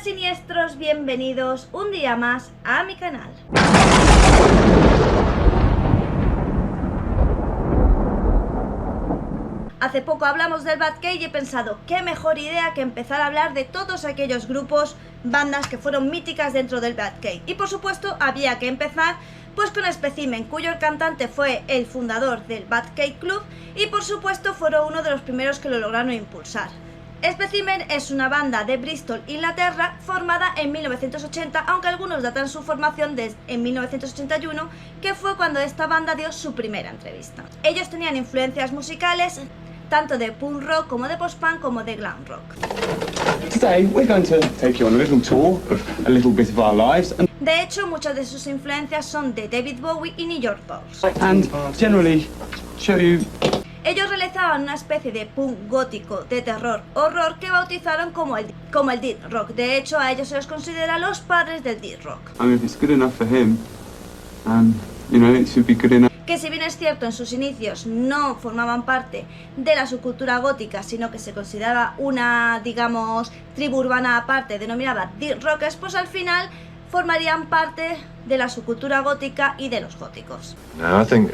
siniestros, bienvenidos un día más a mi canal. Hace poco hablamos del Batcave y he pensado qué mejor idea que empezar a hablar de todos aquellos grupos, bandas que fueron míticas dentro del Batcave. Y por supuesto había que empezar pues con Specimen, cuyo cantante fue el fundador del Batcave Club y por supuesto fueron uno de los primeros que lo lograron impulsar. Specimen es una banda de Bristol, Inglaterra, formada en 1980, aunque algunos datan su formación en 1981, que fue cuando esta banda dio su primera entrevista. Ellos tenían influencias musicales tanto de punk rock como de post-punk como de glam rock. Today we're going to take you on a little tour of a little bit of our lives De hecho, muchas de sus influencias son de David Bowie y New York Dolls. and generally show you. Ellos realizaban una especie de punk gótico de terror horror que bautizaron como el Death Rock. De hecho, a ellos se los considera los padres del Death Rock. I mean, if it's good enough for him, it should be good enough. Que si bien es cierto en sus inicios no formaban parte de la subcultura gótica, sino que se consideraba una, digamos, tribu urbana aparte denominada Death Rockers, pues al final formarían parte de la subcultura gótica y de los góticos. Now, I think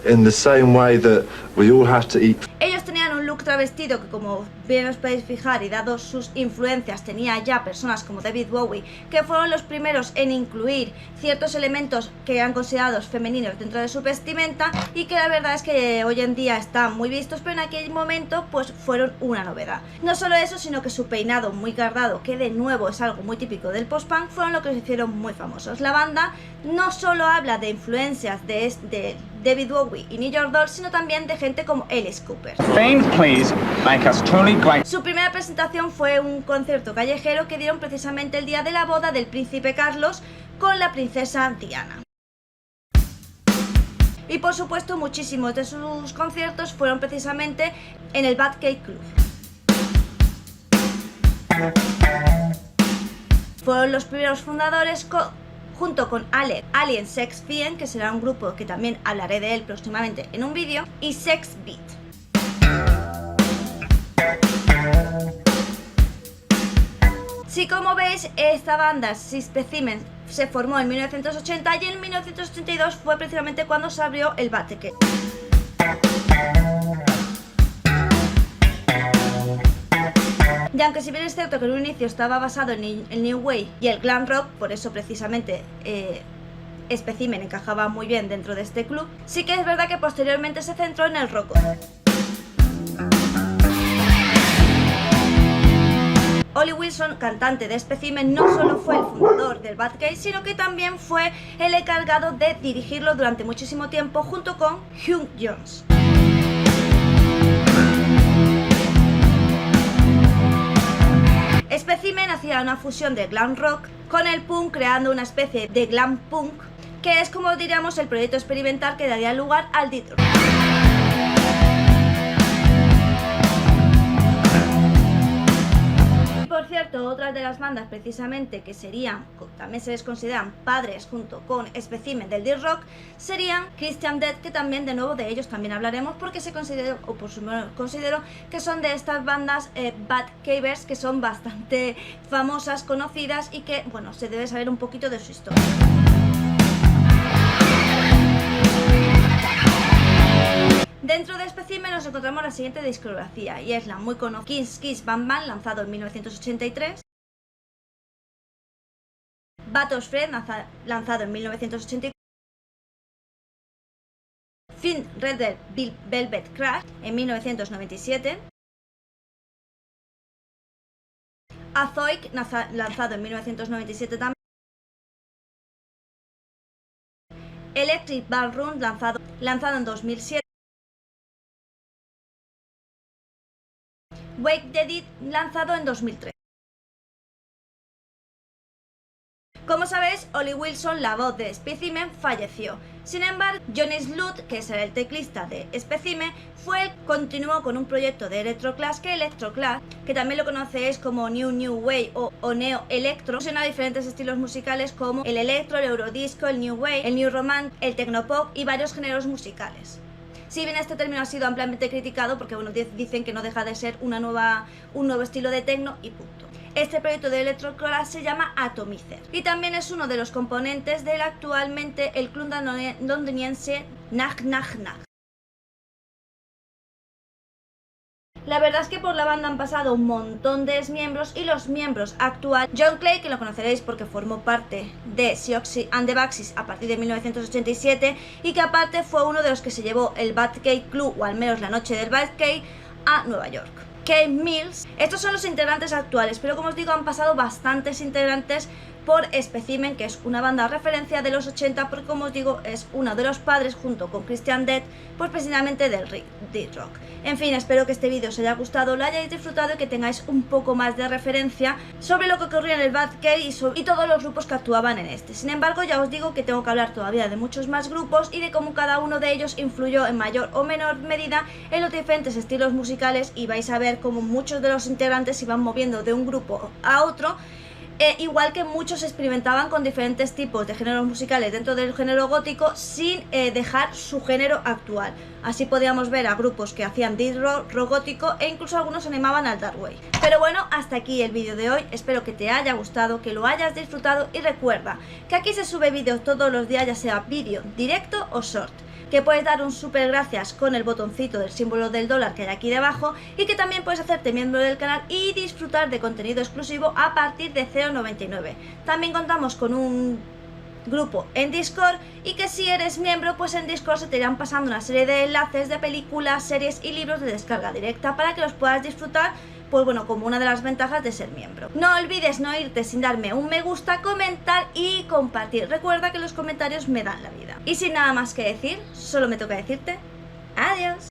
in the same way that we all have to eat. Ellos tenían un look travestido que, como bien os podéis fijar, y dado sus influencias, tenía ya personas como David Bowie, que fueron los primeros en incluir ciertos elementos que eran considerados femeninos dentro de su vestimenta y que la verdad es que hoy en día están muy vistos, pero en aquel momento pues fueron una novedad. No solo eso, sino que su peinado muy cardado, que de nuevo es algo muy típico del post-punk, fueron lo que los hicieron muy famosos. La banda no solo habla de influencias de David Bowie y New York Dolls, sino también de gente como Alice Cooper. Fame, please, make us truly great. Su primera presentación fue un concierto callejero que dieron precisamente el día de la boda del príncipe Carlos con la princesa Diana. Y por supuesto muchísimos de sus conciertos fueron precisamente en el Batcave Club. Fueron los primeros fundadores junto con Alien Sex Fiend, que será un grupo que también hablaré de él próximamente en un vídeo, y Sex Beat. Si como veis, esta banda, Specimen, se formó en 1980 y en 1982 fue precisamente cuando se abrió el Batcave. Y aunque si bien es cierto que en un inicio estaba basado en el New Wave y el Glam Rock, por eso precisamente Specimen encajaba muy bien dentro de este club, sí que es verdad que posteriormente se centró en el rock. Ollie Wilson, cantante de Specimen, no solo fue el fundador del Batcave, sino que también fue el encargado de dirigirlo durante muchísimo tiempo junto con Hugh Jones. Specimen hacía una fusión de glam rock con el punk, creando una especie de glam punk, que es, como diríamos, el proyecto experimental que daría lugar al Death Rock. Por cierto, otras de las bandas precisamente que serían, también se les consideran padres junto con Specimen del Death Rock, serían Christian Death, que también de nuevo de ellos también hablaremos porque considero que son de estas bandas Batcavers que son bastante famosas, conocidas y que, bueno, se debe saber un poquito de su historia. Dentro de Specimen nos encontramos la siguiente discografía y es la muy conocida Kiss Kiss Bang Bang, lanzado en 1983, Battles Friend, lanzado en 1984, Thin Red Velvet Crash en 1997, Azoic, lanzado en 1997 también, Electric Ballroom, lanzado en 2007, Wake the Dead, lanzado en 2003. Como sabéis, Ollie Wilson, la voz de Specimen, falleció. Sin embargo, Johnny Slutt, que es el teclista de Specimen, continuó con un proyecto de Electroclash, que también lo conocéis como New Wave o Neo Electro, fusiona diferentes estilos musicales como el electro, el eurodisco, el New Wave, el New Romantic, el Tecnopop y varios géneros musicales. Si bien este término ha sido ampliamente criticado porque bueno, dicen que no deja de ser un nuevo estilo de techno y punto. Este proyecto de Electroclash se llama Atomizer y también es uno de los componentes del actualmente el club londinense Nag Nag Nag. La verdad es que por la banda han pasado un montón de miembros y los miembros actuales, John Clay, que lo conoceréis porque formó parte de Siouxsie and the Banshees a partir de 1987 y que aparte fue uno de los que se llevó el Batcave Club, o al menos la noche del Batcave, a Nueva York. Kate Mills, estos son los integrantes actuales, pero como os digo han pasado bastantes integrantes por Specimen, que es una banda referencia de los 80, porque como os digo es uno de los padres junto con Christian Death, pues precisamente del Death Rock. En fin, espero que este vídeo os haya gustado, lo hayáis disfrutado y que tengáis un poco más de referencia sobre lo que ocurría en el Batcave y todos los grupos que actuaban en este. Sin embargo, ya os digo que tengo que hablar todavía de muchos más grupos y de cómo cada uno de ellos influyó en mayor o menor medida en los diferentes estilos musicales, y vais a ver cómo muchos de los integrantes se iban moviendo de un grupo a otro. Igual que muchos experimentaban con diferentes tipos de géneros musicales dentro del género gótico sin dejar su género actual. Así podíamos ver a grupos que hacían death rock gótico e incluso algunos animaban al dark wave. Pero bueno, hasta aquí el vídeo de hoy, espero que te haya gustado, que lo hayas disfrutado y recuerda que aquí se sube vídeos todos los días, ya sea vídeo, directo o short, que puedes dar un super gracias con el botoncito del símbolo del dólar que hay aquí debajo y que también puedes hacerte miembro del canal y disfrutar de contenido exclusivo a partir de 0,99. También contamos con un grupo en Discord y que si eres miembro, pues en Discord se te irán pasando una serie de enlaces de películas, series y libros de descarga directa para que los puedas disfrutar, pues bueno, como una de las ventajas de ser miembro. No olvides no irte sin darme un me gusta, comentar y compartir. Recuerda que los comentarios me dan la vida. Y sin nada más que decir, solo me toca decirte adiós.